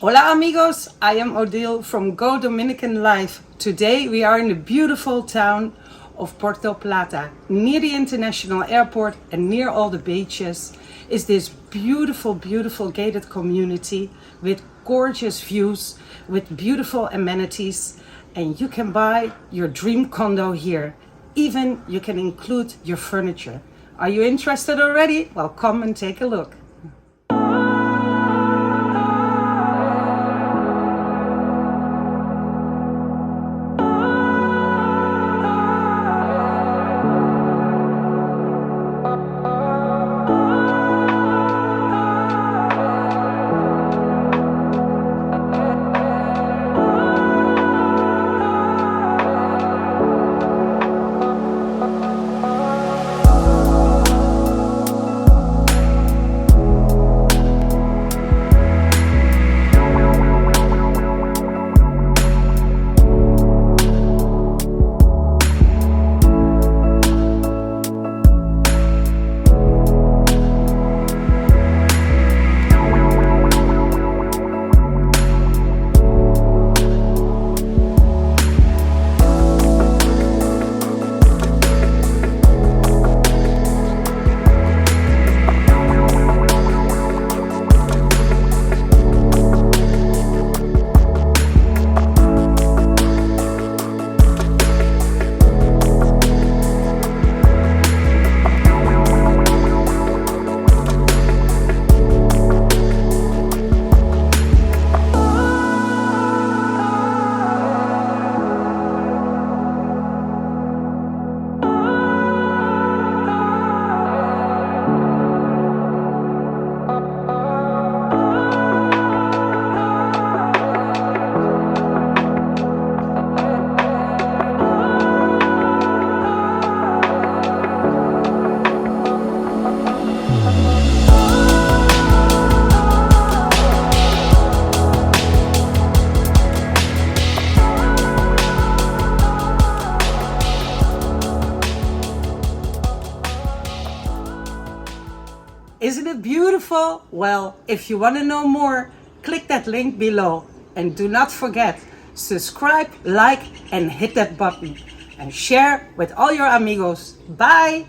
Hola amigos, I am Odile from Go Dominican Life. Today we are in the beautiful town of Puerto Plata, near the international airport and near all the beaches is this beautiful gated community with gorgeous views, with beautiful amenities, and you can buy your dream condo here. Even you can include your furniture. Are you interested already? Well, come and take a look. Isn't it beautiful? Well, if you want to know more, click that link below. And do not forget, subscribe, like, and hit that button. And share with all your amigos. Bye!